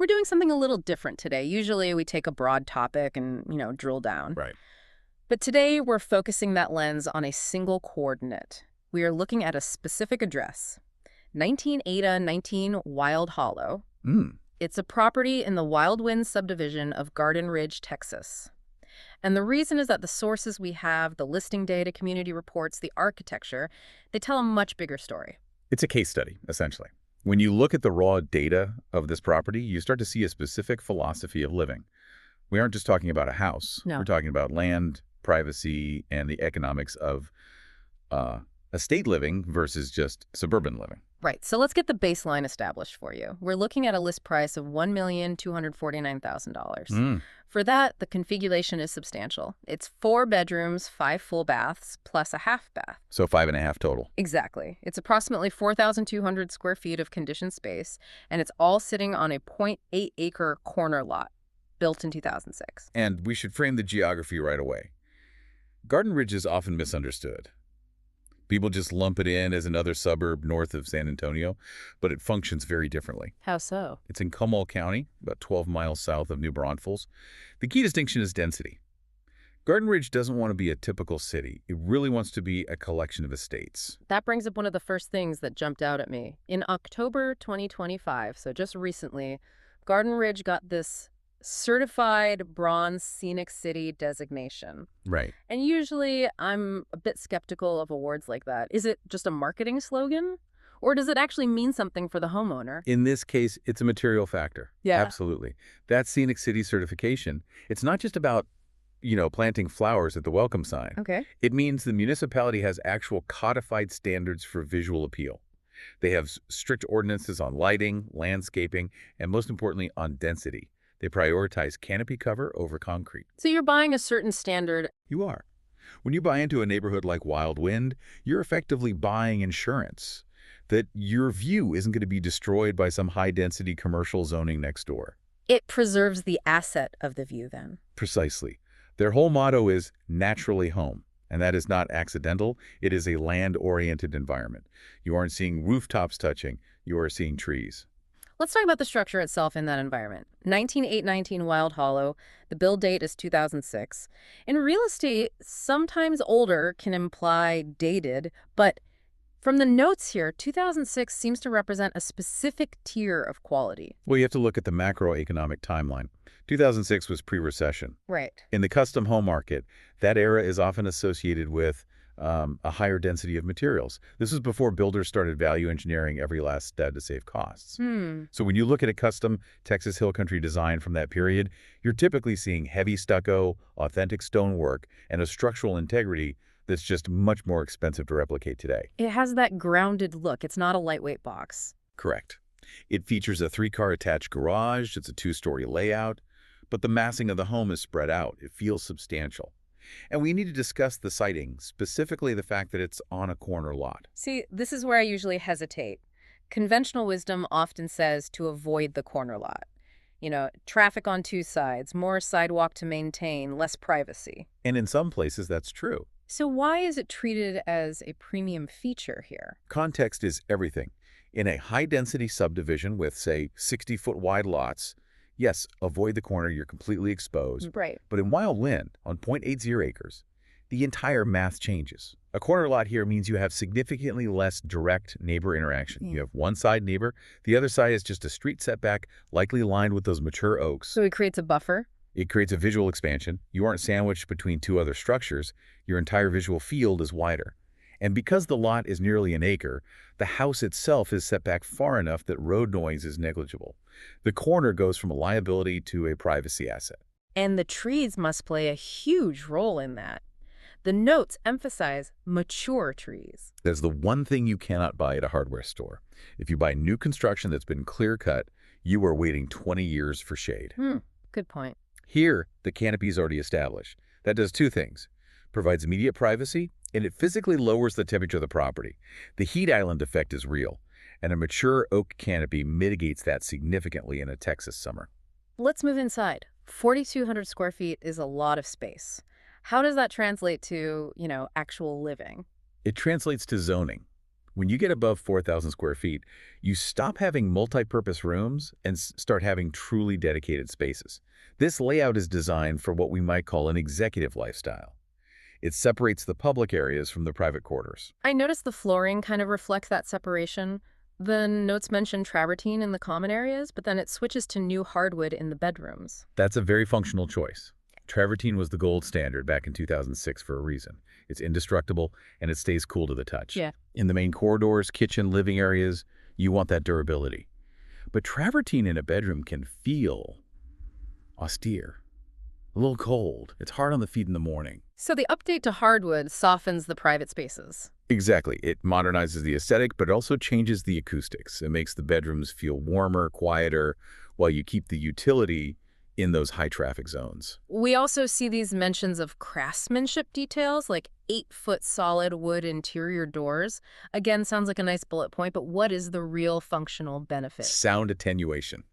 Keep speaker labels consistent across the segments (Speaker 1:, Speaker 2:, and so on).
Speaker 1: We're doing something a little different today. Usually we take a broad topic and, drill down.
Speaker 2: Right.
Speaker 1: But today we're focusing that lens on a single coordinate. We are looking at a specific address, 19 Ada 19 Wild Hollow.
Speaker 2: Mm.
Speaker 1: It's a property in the Wild Winds subdivision of Garden Ridge, Texas. And the reason is that the sources we have, the listing data, community reports, the architecture, they tell a much bigger story.
Speaker 2: It's a case study, essentially. When you look at the raw data of this property, you start to see a specific philosophy of living. We aren't just talking about a house.
Speaker 1: No.
Speaker 2: We're talking about land, privacy, and the economics of estate living versus just suburban living.
Speaker 1: Right. So let's get the baseline established for you. We're looking at a list price of $1,249,000.
Speaker 2: Mm.
Speaker 1: For that, the configuration is substantial. It's 4 bedrooms, 5 full baths, plus a half bath.
Speaker 2: So 5.5 total.
Speaker 1: Exactly. It's approximately 4,200 square feet of conditioned space, and it's all sitting on a 0.8-acre corner lot built in 2006.
Speaker 2: And we should frame the geography right away. Garden Ridge is often misunderstood. People just lump it in as another suburb north of San Antonio, but it functions very differently.
Speaker 1: How so?
Speaker 2: It's in Comal County, about 12 miles south of New Braunfels. The key distinction is density. Garden Ridge doesn't want to be a typical city. It really wants to be a collection of estates.
Speaker 1: That brings up one of the first things that jumped out at me. In October 2025, so just recently, Garden Ridge got this certified bronze scenic city designation.
Speaker 2: Right.
Speaker 1: And usually I'm a bit skeptical of awards like that. Is it just a marketing slogan? Or does it actually mean something for the homeowner?
Speaker 2: In this case, it's a material factor.
Speaker 1: Yeah.
Speaker 2: Absolutely. That scenic city certification, it's not just about, planting flowers at the welcome sign.
Speaker 1: Okay.
Speaker 2: It means the municipality has actual codified standards for visual appeal. They have strict ordinances on lighting, landscaping, and most importantly, on density. They prioritize canopy cover over concrete.
Speaker 1: So you're buying a certain standard.
Speaker 2: You are. When you buy into a neighborhood like Wild Wind, you're effectively buying insurance that your view isn't going to be destroyed by some high-density commercial zoning next door.
Speaker 1: It preserves the asset of the view then.
Speaker 2: Precisely. Their whole motto is naturally home. And that is not accidental. It is a land-oriented environment. You aren't seeing rooftops touching. You are seeing trees.
Speaker 1: Let's talk about the structure itself in that environment. 19819 Wild Hollow, the build date is 2006. In real estate, sometimes older can imply dated, but from the notes here, 2006 seems to represent a specific tier of quality.
Speaker 2: Well, you have to look at the macroeconomic timeline. 2006 was pre-recession.
Speaker 1: Right.
Speaker 2: In the custom home market, that era is often associated with a higher density of materials. This was before builders started value engineering every last stud to save costs. So when you look at a custom Texas Hill Country design from that period, you're typically seeing heavy stucco, authentic stonework, and a structural integrity that's just much more expensive to replicate today.
Speaker 1: It has that grounded look. It's not a lightweight box.
Speaker 2: Correct. It features a 3-car attached garage. It's a 2-story layout, but the massing of the home is spread out. It feels substantial. And we need to discuss the siting, specifically the fact that it's on a corner lot.
Speaker 1: See, this is where I usually hesitate. Conventional wisdom often says to avoid the corner lot. Traffic on 2 sides, more sidewalk to maintain, less privacy.
Speaker 2: And in some places, that's true.
Speaker 1: So why is it treated as a premium feature here?
Speaker 2: Context is everything. In a high-density subdivision with, say, 60-foot wide lots, yes, avoid the corner, you're completely exposed.
Speaker 1: Right.
Speaker 2: But in Wild Wind, on 0.80 acres, the entire math changes. A corner lot here means you have significantly less direct neighbor interaction. You have one side neighbor, the other side is just a street setback, likely lined with those mature oaks.
Speaker 1: So it creates a buffer?
Speaker 2: It creates a visual expansion. You aren't sandwiched between 2 other structures. Your entire visual field is wider. And because the lot is nearly an acre, the house itself is set back far enough that road noise is negligible. The corner goes from a liability to a privacy asset.
Speaker 1: And the trees must play a huge role in that. The notes emphasize mature trees.
Speaker 2: That's the one thing you cannot buy at a hardware store. If you buy new construction that's been clear-cut, you are waiting 20 years for shade.
Speaker 1: Good point.
Speaker 2: Here, the canopy is already established. That does 2 things. Provides immediate privacy, and it physically lowers the temperature of the property. The heat island effect is real, and a mature oak canopy mitigates that significantly in a Texas summer.
Speaker 1: Let's move inside. 4,200 square feet is a lot of space. How does that translate to, actual living?
Speaker 2: It translates to zoning. When you get above 4,000 square feet, you stop having multi-purpose rooms and start having truly dedicated spaces. This layout is designed for what we might call an executive lifestyle. It separates the public areas from the private quarters.
Speaker 1: I noticed the flooring kind of reflects that separation. The notes mention travertine in the common areas, but then it switches to new hardwood in the bedrooms.
Speaker 2: That's a very functional choice. Travertine was the gold standard back in 2006 for a reason. It's indestructible, and it stays cool to the touch.
Speaker 1: Yeah.
Speaker 2: In the main corridors, kitchen, living areas, you want that durability. But travertine in a bedroom can feel austere, a little cold. It's hard on the feet in the morning.
Speaker 1: So the update to hardwood softens the private spaces.
Speaker 2: Exactly. It modernizes the aesthetic, but it also changes the acoustics. It makes the bedrooms feel warmer, quieter, while you keep the utility in those high-traffic zones.
Speaker 1: We also see these mentions of craftsmanship details, like 8-foot solid wood interior doors. Again, sounds like a nice bullet point, but what is the real functional benefit?
Speaker 2: Sound attenuation.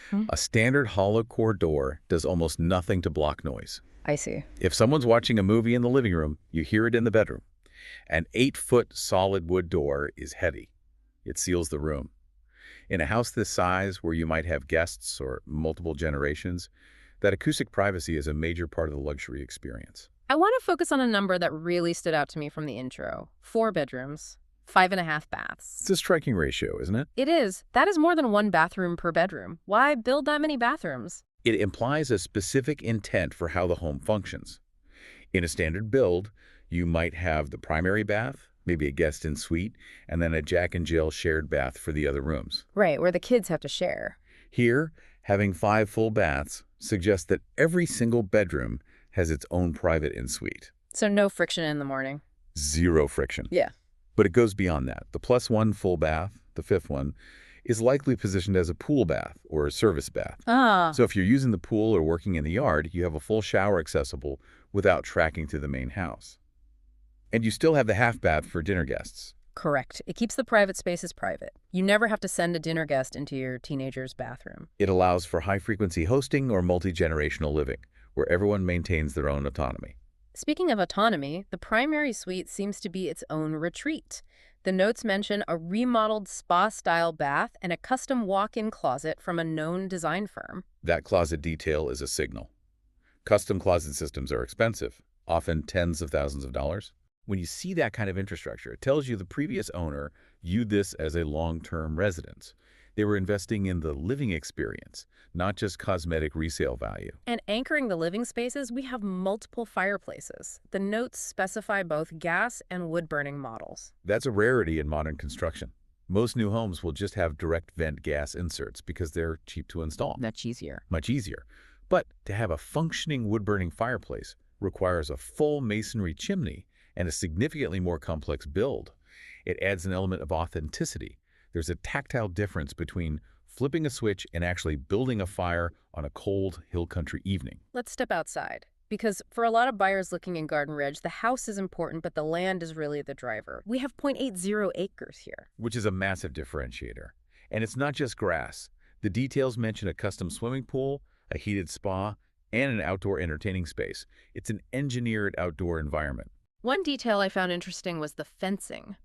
Speaker 1: Hmm?
Speaker 2: A standard hollow core door does almost nothing to block noise.
Speaker 1: I see.
Speaker 2: If someone's watching a movie in the living room, you hear it in the bedroom. An 8-foot solid wood door is heavy. It seals the room. In a house this size, where you might have guests or multiple generations, that acoustic privacy is a major part of the luxury experience.
Speaker 1: I want to focus on a number that really stood out to me from the intro. 4 bedrooms, 5.5 baths.
Speaker 2: It's a striking ratio, isn't it?
Speaker 1: It is. That is more than 1 bathroom per bedroom. Why build that many bathrooms?
Speaker 2: It implies a specific intent for how the home functions. In a standard build, you might have the primary bath, maybe a guest en suite, and then a Jack and Jill shared bath for the other rooms.
Speaker 1: Right, where the kids have to share.
Speaker 2: Here, having 5 full baths suggests that every single bedroom has its own private en suite.
Speaker 1: So no friction in the morning.
Speaker 2: 0 friction.
Speaker 1: Yeah.
Speaker 2: But it goes beyond that. The +1 full bath, the 5th one, is likely positioned as a pool bath or a service bath.
Speaker 1: Ah.
Speaker 2: So if you're using the pool or working in the yard, you have a full shower accessible without tracking to the main house. And you still have the half bath for dinner guests.
Speaker 1: Correct. It keeps the private spaces private. You never have to send a dinner guest into your teenager's bathroom.
Speaker 2: It allows for high-frequency hosting or multi-generational living, where everyone maintains their own autonomy.
Speaker 1: Speaking of autonomy, the primary suite seems to be its own retreat. The notes mention a remodeled spa-style bath and a custom walk-in closet from a known design firm.
Speaker 2: That closet detail is a signal. Custom closet systems are expensive, often tens of thousands of dollars. When you see that kind of infrastructure, it tells you the previous owner viewed this as a long-term residence. They were investing in the living experience, not just cosmetic resale value.
Speaker 1: And anchoring the living spaces, we have multiple fireplaces. The notes specify both gas and wood-burning models.
Speaker 2: That's a rarity in modern construction. Most new homes will just have direct vent gas inserts because they're cheap to install.
Speaker 1: Much easier.
Speaker 2: Much easier. But to have a functioning wood-burning fireplace requires a full masonry chimney and a significantly more complex build. It adds an element of authenticity. There's a tactile difference between flipping a switch and actually building a fire on a cold hill country evening.
Speaker 1: Let's step outside. Because for a lot of buyers looking in Garden Ridge, the house is important, but the land is really the driver. We have 0.80 acres here.
Speaker 2: Which is a massive differentiator. And it's not just grass. The details mention a custom swimming pool, a heated spa, and an outdoor entertaining space. It's an engineered outdoor environment.
Speaker 1: One detail I found interesting was the fencing.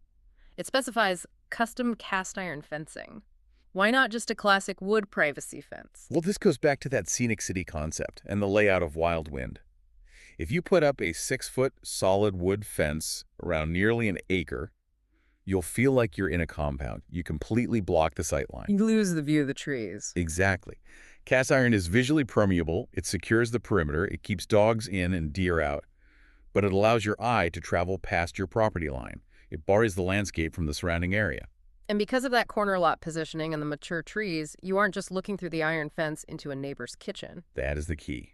Speaker 1: It specifies custom cast iron fencing. Why not just a classic wood privacy fence?
Speaker 2: Well, this goes back to that scenic city concept and the layout of Wild Wind. If you put up a 6-foot solid wood fence around nearly an acre, you'll feel like you're in a compound. You completely block the sightline.
Speaker 1: You lose the view of the trees.
Speaker 2: Exactly. Cast iron is visually permeable. It secures the perimeter. It keeps dogs in and deer out. But it allows your eye to travel past your property line. It bars the landscape from the surrounding area.
Speaker 1: And because of that corner lot positioning and the mature trees, you aren't just looking through the iron fence into a neighbor's kitchen.
Speaker 2: That is the key.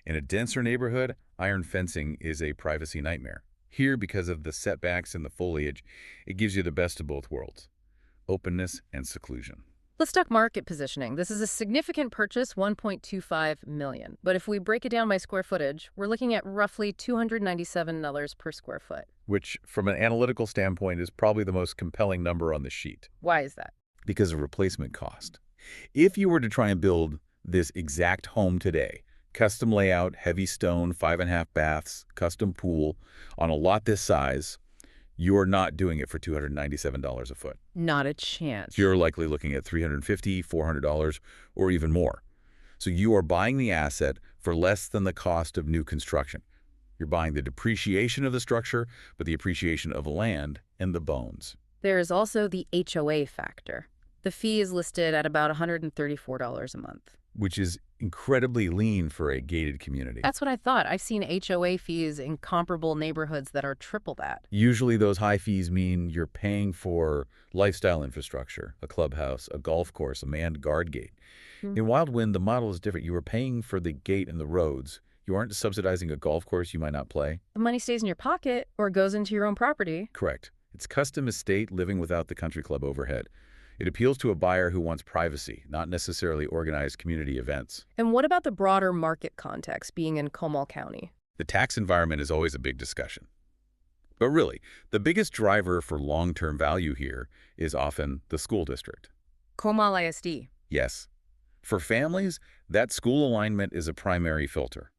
Speaker 2: In a denser neighborhood, iron fencing is a privacy nightmare. Here, because of the setbacks and the foliage, it gives you the best of both worlds, openness and seclusion.
Speaker 1: Let's talk market positioning. This is a significant purchase, $1.25 million. But if we break it down by square footage, we're looking at roughly $297 per square foot.
Speaker 2: Which, from an analytical standpoint, is probably the most compelling number on the sheet.
Speaker 1: Why is that?
Speaker 2: Because of replacement cost. If you were to try and build this exact home today, custom layout, heavy stone, 5.5 baths, custom pool, on a lot this size, You're not doing it for $297 a foot.
Speaker 1: Not a chance.
Speaker 2: You're likely looking at $350, $400, or even more. So you are buying the asset for less than the cost of new construction. You're buying the depreciation of the structure, but the appreciation of land and the bones.
Speaker 1: There is also the HOA factor. The fee is listed at about $134 a month.
Speaker 2: Which is incredibly lean for a gated community.
Speaker 1: That's what I thought. I've seen HOA fees in comparable neighborhoods that are triple that.
Speaker 2: Usually those high fees mean you're paying for lifestyle infrastructure, a clubhouse, a golf course, a manned guard gate. In Wild Wind, the model is different. You are paying for the gate and the roads. You aren't subsidizing a golf course you might not play.
Speaker 1: The money stays in your pocket or goes into your own property.
Speaker 2: Correct. It's custom estate living without the country club overhead. It appeals to a buyer who wants privacy, not necessarily organized community events.
Speaker 1: And what about the broader market context being in Comal County?
Speaker 2: The tax environment is always a big discussion. But really, the biggest driver for long-term value here is often the school district.
Speaker 1: Comal ISD.
Speaker 2: Yes. For families, that school alignment is a primary filter.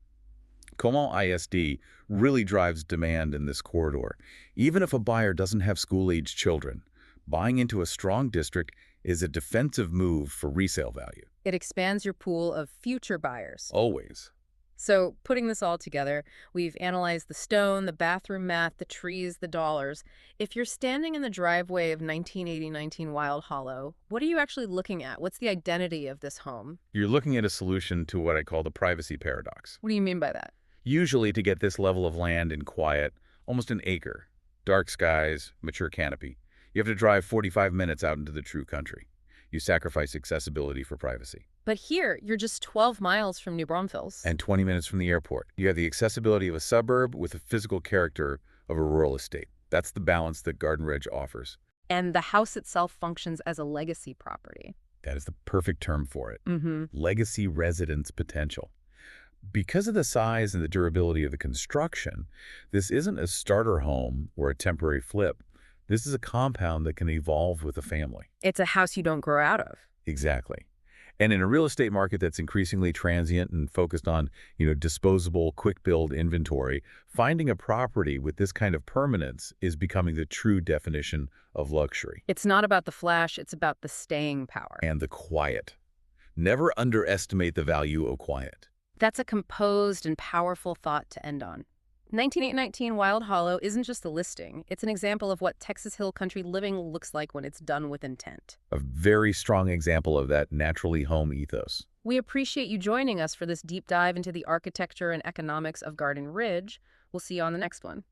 Speaker 2: Comal ISD really drives demand in this corridor. Even if a buyer doesn't have school-aged children, buying into a strong district is a defensive move for resale value.
Speaker 1: It expands your pool of future buyers.
Speaker 2: Always.
Speaker 1: So putting this all together, we've analyzed the stone, the bathroom mat, the trees, the dollars. If you're standing in the driveway of 1980-19 Wild Hollow, what are you actually looking at? What's the identity of this home?
Speaker 2: You're looking at a solution to what I call the privacy paradox.
Speaker 1: What do you mean by that?
Speaker 2: Usually to get this level of land in quiet, almost an acre, dark skies, mature canopy, you have to drive 45 minutes out into the true country. You sacrifice accessibility for privacy.
Speaker 1: But here, you're just 12 miles from New Braunfels.
Speaker 2: And 20 minutes from the airport. You have the accessibility of a suburb with the physical character of a rural estate. That's the balance that Garden Ridge offers.
Speaker 1: And the house itself functions as a legacy property.
Speaker 2: That is the perfect term for it. Legacy residence potential. Because of the size and the durability of the construction, this isn't a starter home or a temporary flip. This is a compound that can evolve with a family.
Speaker 1: It's a house you don't grow out of.
Speaker 2: Exactly. And in a real estate market that's increasingly transient and focused on, disposable, quick-build inventory, finding a property with this kind of permanence is becoming the true definition of luxury.
Speaker 1: It's not about the flash, it's about the staying power.
Speaker 2: And the quiet. Never underestimate the value of quiet.
Speaker 1: That's a composed and powerful thought to end on. 19819 Wild Hollow isn't just a listing. It's an example of what Texas Hill Country living looks like when it's done with intent.
Speaker 2: A very strong example of that naturally home ethos.
Speaker 1: We appreciate you joining us for this deep dive into the architecture and economics of Garden Ridge. We'll see you on the next one.